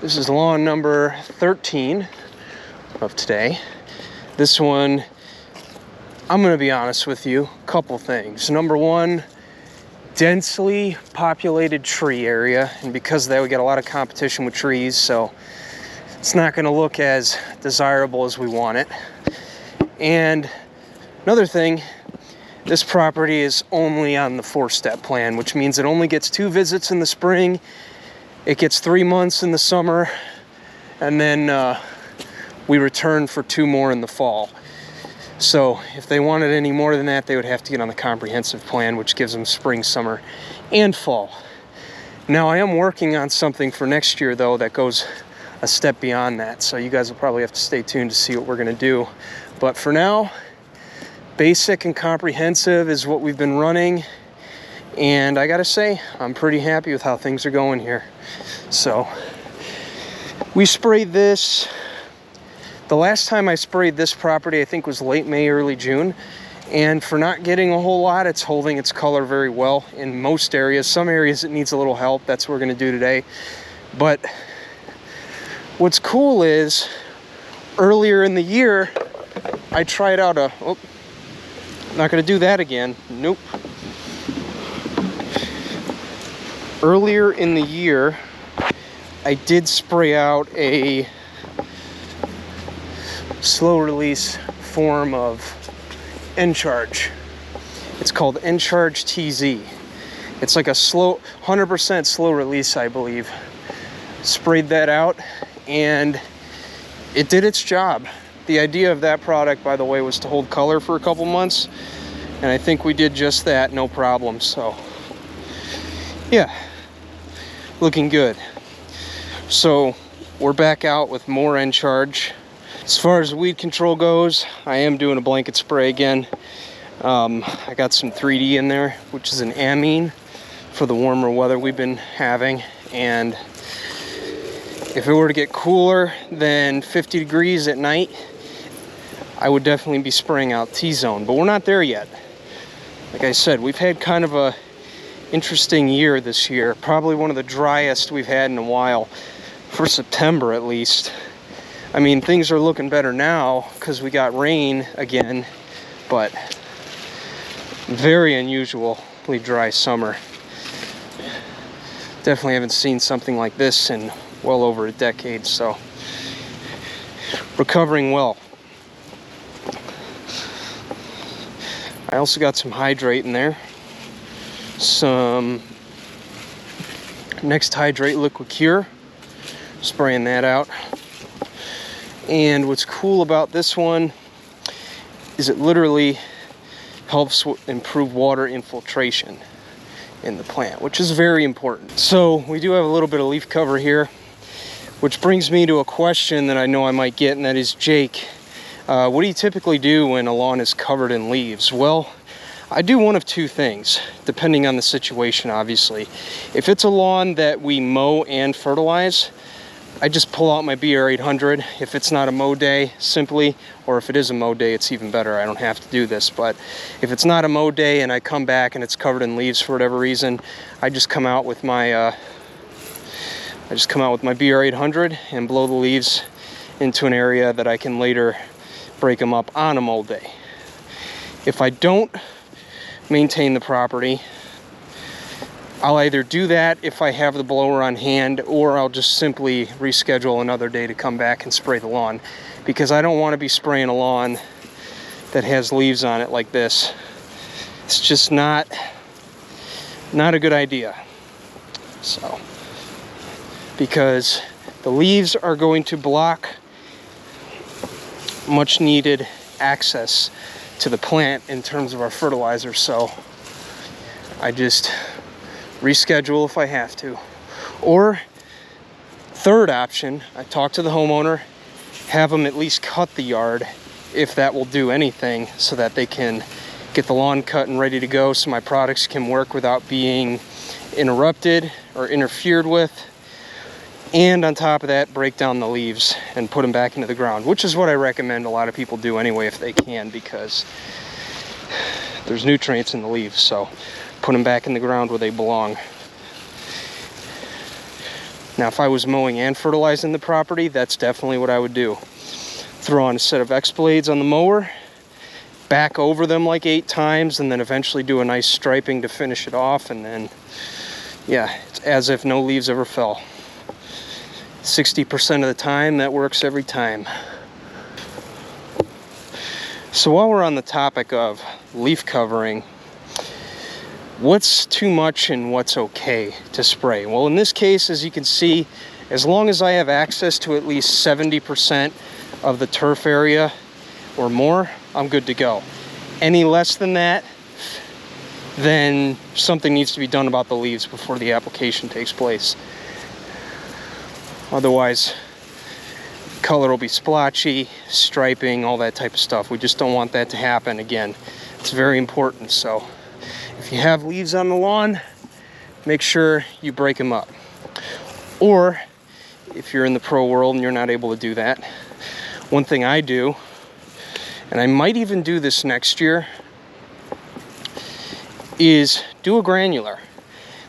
This is lawn number 13 of today. This one, I'm gonna be honest with you, a couple things. Number one, densely populated tree area, and because of that we get a lot of competition with trees, so it's not gonna look as desirable as we want it. And another thing, this property is only on the 4-step plan, which means it only gets 2 visits in the spring, it gets 3 months in the summer, and then we return for 2 more in the fall. So if they wanted any more than that, they would have to get on the comprehensive plan, which gives them spring, summer, and fall. Now I am working on something for next year though that goes a step beyond that, so you guys will probably have to stay tuned to see what we're gonna do. But for now, basic and comprehensive is what we've been running, and I gotta say, I'm pretty happy with how things are going here. So we sprayed this, the last time I sprayed this property I think was late May, early June, and for not getting a whole lot, it's holding its color very well in most areas. Some areas it needs a little help, that's what we're gonna do today. But what's cool is, earlier in the year, I tried out a, oh, not gonna do that again, nope. Earlier in the year, I did spray out a slow release form of Encharge. It's called Encharge TZ. It's like a slow, 100% slow release, I believe. Sprayed that out and it did its job. The idea of that product, by the way, was to hold color for a couple months, and I think we did just that, no problem. So yeah, looking good. So we're back out with more Encharge. As far as weed control goes, I am doing a blanket spray again. I got some 3D in there, which is an amine for the warmer weather we've been having. And if it were to get cooler than 50 degrees at night, I would definitely be spraying out T-zone, but we're not there yet. Like I said, we've had kind of a interesting year this year, probably one of the driest we've had in a while, for September at least. I mean, things are looking better now because we got rain again, but very unusually dry summer. Definitely haven't seen something like this in well over a decade, so recovering well. I also got some hydrate in there, some Next Hydrate Liquid Cure, spraying that out. And what's cool about this one is it literally helps improve water infiltration in the plant, which is very important. So we do have a little bit of leaf cover here, which brings me to a question that I know I might get, and that is, Jake, what do you typically do when a lawn is covered in leaves? Well, I do one of two things, depending on the situation, obviously. If it's a lawn that we mow and fertilize, I just pull out my BR800. If it's not a mow day, simply, or if it is a mow day, it's even better. I don't have to do this. But if it's not a mow day and I come back and it's covered in leaves for whatever reason, I just come out with my BR800 and blow the leaves into an area that I can later break them up on a mow day. If I don't maintain the property, I'll either do that if I have the blower on hand, or I'll just simply reschedule another day to come back and spray the lawn, because I don't want to be spraying a lawn that has leaves on it like this. It's just not a good idea. So, because the leaves are going to block much needed access to the plant in terms of our fertilizer, so I just reschedule if I have to. Or third option, I talk to the homeowner, have them at least cut the yard if that will do anything, so that they can get the lawn cut and ready to go, so my products can work without being interrupted or interfered with. And on top of that, break down the leaves and put them back into the ground, which is what I recommend a lot of people do anyway if they can, because there's nutrients in the leaves. So put them back in the ground where they belong. Now, if I was mowing and fertilizing the property, that's definitely what I would do. Throw on a set of X blades on the mower, back over them like 8 times, and then eventually do a nice striping to finish it off, and then, yeah, it's as if no leaves ever fell. 60% of the time, that works every time. So while we're on the topic of leaf covering, what's too much and what's okay to spray? Well, in this case, as you can see, as long as I have access to at least 70% of the turf area or more, I'm good to go. Any less than that, then something needs to be done about the leaves before the application takes place. Otherwise, color will be splotchy, striping, all that type of stuff. We just don't want that to happen. Again, it's very important. So if you have leaves on the lawn, make sure you break them up. Or if you're in the pro world and you're not able to do that, one thing I do, and I might even do this next year, is do a granular,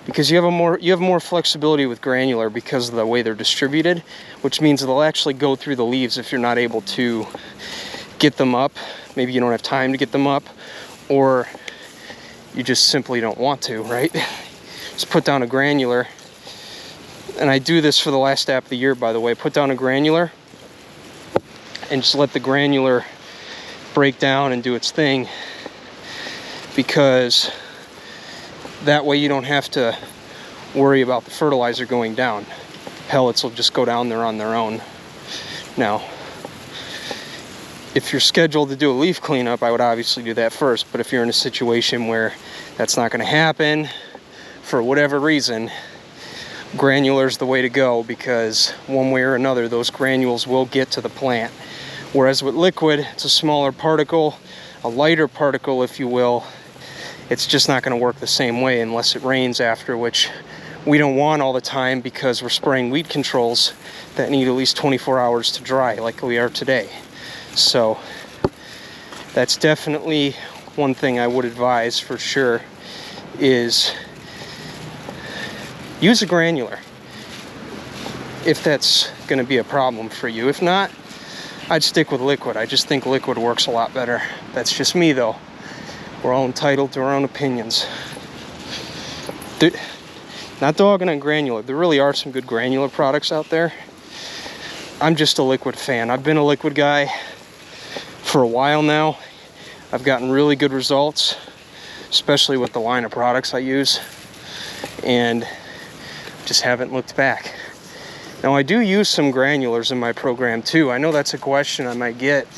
because you have more flexibility with granular because of the way they're distributed, which means they'll actually go through the leaves if you're not able to get them up. Maybe you don't have time to get them up, or you just simply don't want to, right? Just put down a granular, and I do this for the last app of the year, by the way. Put down a granular and just let the granular break down and do its thing, because that way you don't have to worry about the fertilizer going down. Pellets will just go down there on their own. Now, if you're scheduled to do a leaf cleanup, I would obviously do that first, but if you're in a situation where that's not going to happen for whatever reason, granular's the way to go, because one way or another those granules will get to the plant. Whereas with liquid, it's a smaller particle, a lighter particle, if you will. It's just not going to work the same way unless it rains after, which we don't want all the time, because we're spraying weed controls that need at least 24 hours to dry, like we are today. So that's definitely one thing I would advise for sure, is use a granular if that's going to be a problem for you. If not, I'd stick with liquid. I just think liquid works a lot better. That's just me, though. We're all entitled to our own opinions. Not dogging on granular. There really are some good granular products out there. I'm just a liquid fan. I've been a liquid guy for a while now. I've gotten really good results, especially with the line of products I use, and just haven't looked back. Now, I do use some granulars in my program too. I know that's a question I might get.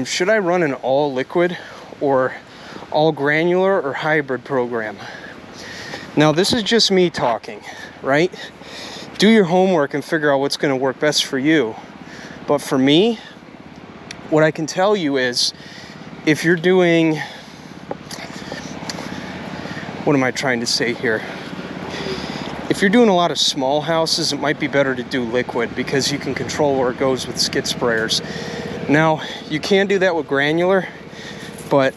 Should I run an all liquid or all granular or hybrid program? Now, this is just me talking, right? Do your homework and figure out what's going to work best for you. But for me, what I can tell you is, if you're doing, what am I trying to say here? If you're doing a lot of small houses, it might be better to do liquid, because you can control where it goes with skid sprayers. Now, you can do that with granular, but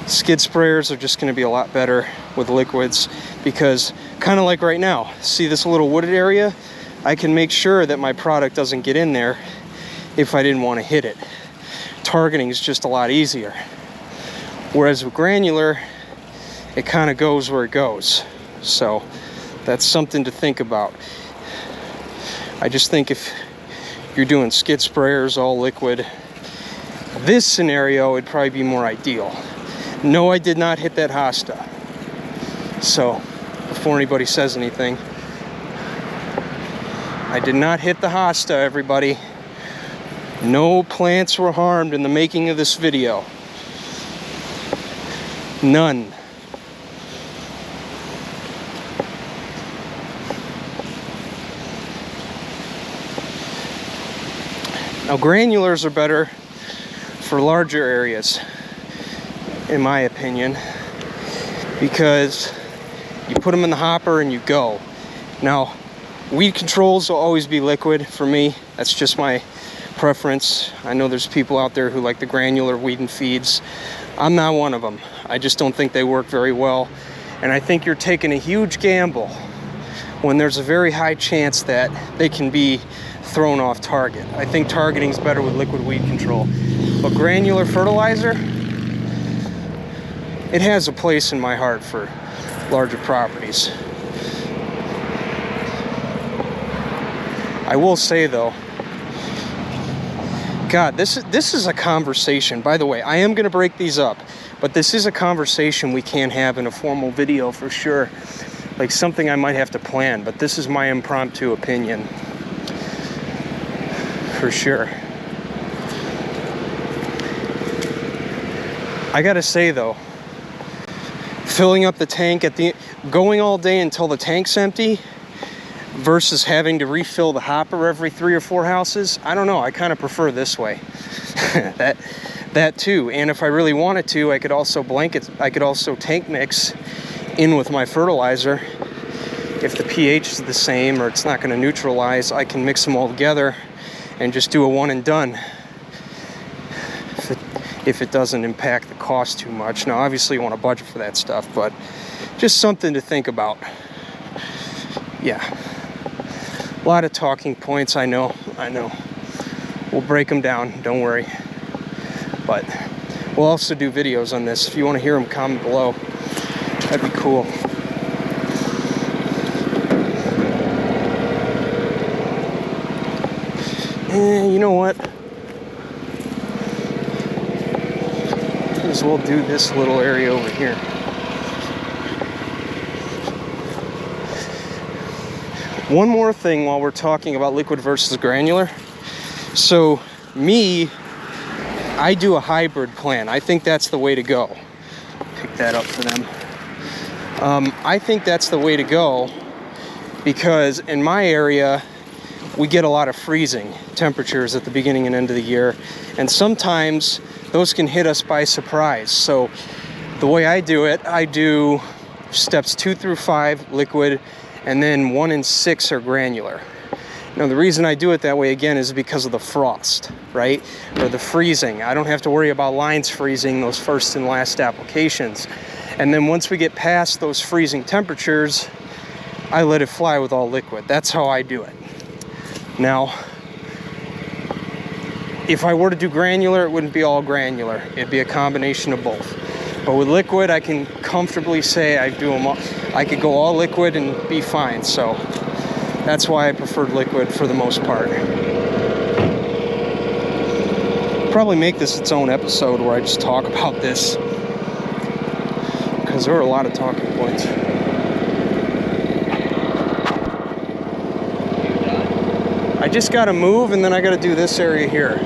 skid sprayers are just going to be a lot better with liquids, because kind of like right now, see this little wooded area? I can make sure that my product doesn't get in there if I didn't want to hit it. Targeting is just a lot easier. Whereas with granular, it kind of goes where it goes. So that's something to think about. I just think if you're doing skid sprayers all liquid, this scenario would probably be more ideal. No, I did not hit that hosta. So before anybody says anything, I did not hit the hosta, everybody. No plants were harmed in the making of this video. None. Now, granulars are better for larger areas, in my opinion, because you put them in the hopper and you go. Now, weed controls will always be liquid for me. That's just my preference. I know there's people out there who like the granular weed and feeds. I'm not one of them. I just don't think they work very well. And I think you're taking a huge gamble when there's a very high chance that they can be thrown off target. I think targeting is better with liquid weed control. But granular fertilizer, it has a place in my heart for larger properties. I will say though, God, this is a conversation. By the way, I am going to break these up, but this is a conversation we can have in a formal video for sure. Like something I might have to plan, but this is my impromptu opinion for sure. I gotta say though, filling up the tank going all day until the tank's empty versus having to refill the hopper every 3 or 4 houses, I don't know, I kind of prefer this way. that too. And if I really wanted to, I could also tank mix in with my fertilizer. If the pH is the same or it's not going to neutralize, I can mix them all together and just do a one and done if it doesn't impact the cost too much. Now obviously you want to budget for that stuff, but just something to think about. Yeah, a lot of talking points, I know. We'll break them down, don't worry. But we'll also do videos on this. If you want to hear them, comment below. That'd be cool. And you know what? Might as well do this little area over here. One more thing while we're talking about liquid versus granular. So I do a hybrid plan. I think that's the way to go. Pick that up for them. I think that's the way to go because in my area, we get a lot of freezing temperatures at the beginning and end of the year. And sometimes those can hit us by surprise. So the way I do it, I do steps 2 through 5 liquid, and then 1 and 6 are granular. Now the reason I do it that way again is because of the frost, right? Or the freezing. I don't have to worry about lines freezing those first and last applications. And then once we get past those freezing temperatures, I let it fly with all liquid. That's how I do it. Now, if I were to do granular, it wouldn't be all granular. It'd be a combination of both. But with liquid, I can comfortably say I do them all. I could go all liquid and be fine. So that's why I preferred liquid for the most part. Probably make this its own episode where I just talk about this, because there are a lot of talking points. I just got to move, and then I got to do this area here.